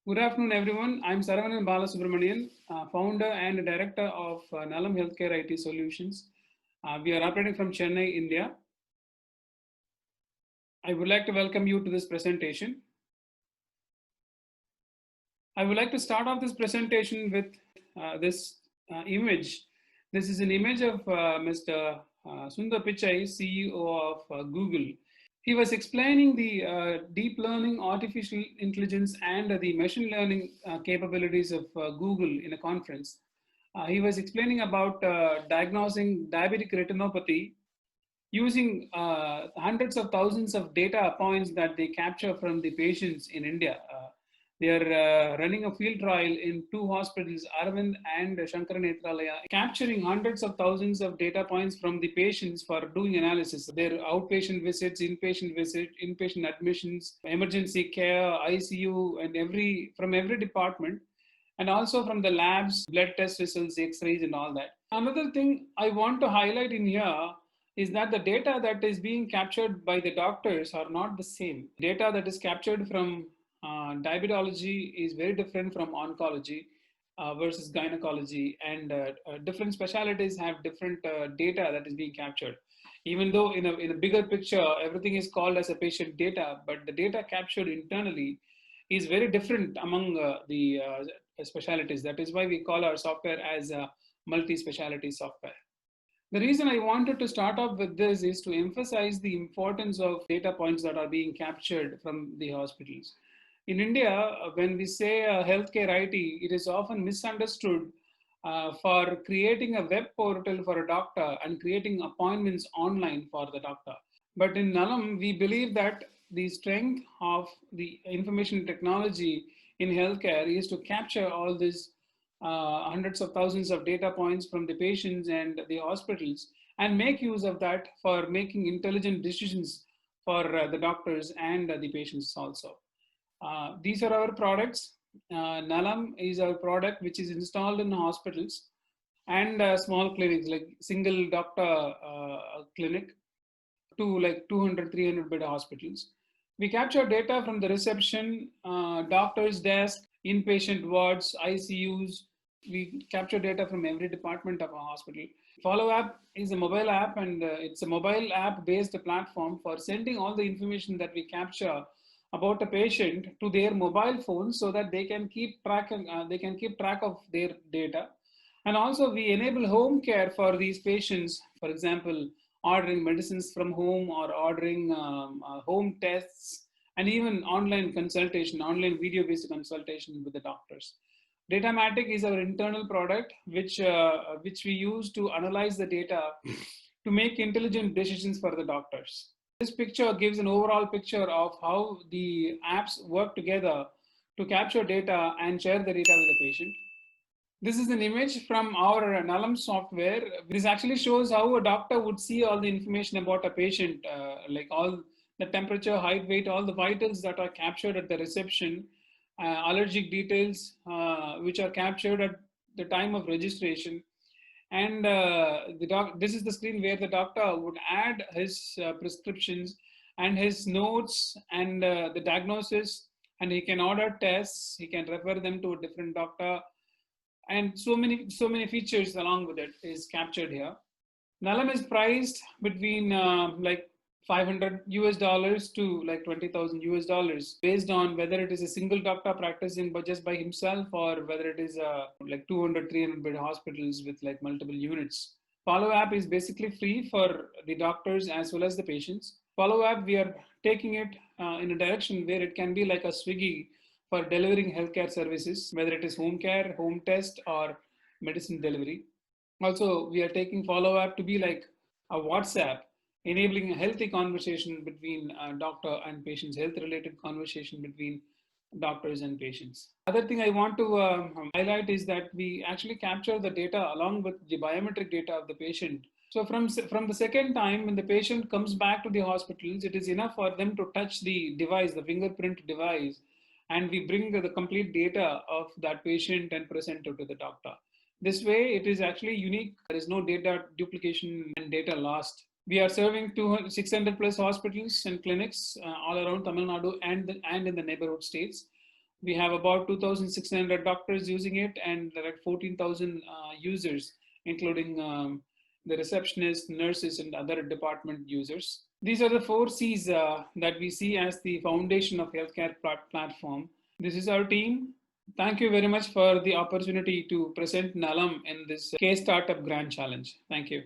Good afternoon, everyone. I'm Saravanan Balasubramanian, founder and director of NALAM Healthcare IT Solutions. We are operating from Chennai, India. I would like to welcome you to this presentation. I would like to start off this presentation with this image. This is an image of Mr. Sundar Pichai, CEO of Google. He was explaining the deep learning, artificial intelligence, and the machine learning capabilities of Google in a conference. He was explaining about diagnosing diabetic retinopathy using hundreds of thousands of data points that they capture from the patients in India. They are running a field trial in two hospitals, Aravind and Shankara Nethralaya, capturing hundreds of thousands of data points from the patients for doing analysis. Their outpatient visits, inpatient admissions, emergency care, ICU, and from every department, and also from the labs, blood test results, X-rays, and all that. Another thing I want to highlight in here is that the data that is being captured by the doctors are not the same. Data that is captured from diabetology is very different from oncology versus gynecology, and different specialties have different data that is being captured. Even though in a bigger picture, everything is called as a patient data, but the data captured internally is very different among the specialties. That is why we call our software as a multi-specialty software. The reason I wanted to start off with this is to emphasize the importance of data points that are being captured from the hospitals. In India, when we say healthcare IT, it is often misunderstood for creating a web portal for a doctor and creating appointments online for the doctor. But in NALAM, we believe that the strength of the information technology in healthcare is to capture all these hundreds of thousands of data points from the patients and the hospitals and make use of that for making intelligent decisions for the doctors and the patients also. These are our products. NALAM is our product which is installed in hospitals and small clinics like single doctor clinic to like 200, 300 bed hospitals. We capture data from the reception, doctor's desk, inpatient wards, ICUs. We capture data from every department of a hospital. Follow App is a mobile app, and it's a mobile app based platform for sending all the information that we capture about a patient to their mobile phone so that they can keep track of their data. And also we enable home care for these patients, for example, ordering medicines from home or ordering home tests, and even online consultation, online video-based consultation with the doctors. Datamatic is our internal product, which we use to analyze the data to make intelligent decisions for the doctors. This picture gives an overall picture of how the apps work together to capture data and share the data with the patient. This is an image from our NALAM software. This actually shows how a doctor would see all the information about a patient, like all the temperature, height, weight, all the vitals that are captured at the reception, allergic details, which are captured at the time of registration. And this is the screen where the doctor would add his prescriptions and his notes and the diagnosis, and he can order tests, he can refer them to a different doctor, and so many features along with it is captured here. NALAM is priced between like $500 to like $20,000 based on whether it is a single doctor practicing but just by himself, or whether it is like 200, 300 bed hospitals with like multiple units. Follow App is basically free for the doctors as well as the patients. Follow App, we are taking it in a direction where it can be like a Swiggy for delivering healthcare services, whether it is home care, home test, or medicine delivery. Also, we are taking Follow App to be like a WhatsApp, enabling a healthy conversation between doctor and patients, health-related conversation between doctors and patients. Other thing I want to highlight is that we actually capture the data along with the biometric data of the patient. So from the second time when the patient comes back to the hospitals, it is enough for them to touch the device, the fingerprint device, and we bring the complete data of that patient and present it to the doctor. This way, it is actually unique. There is no data duplication and data lost. We are serving 600 plus hospitals and clinics all around Tamil Nadu and in the neighborhood states. We have about 2,600 doctors using it, and there are 14,000 users, including the receptionists, nurses, and other department users. These are the 4 C's that we see as the foundation of healthcare platform. This is our team. Thank you very much for the opportunity to present NALAM in this K Startup Grand Challenge. Thank you.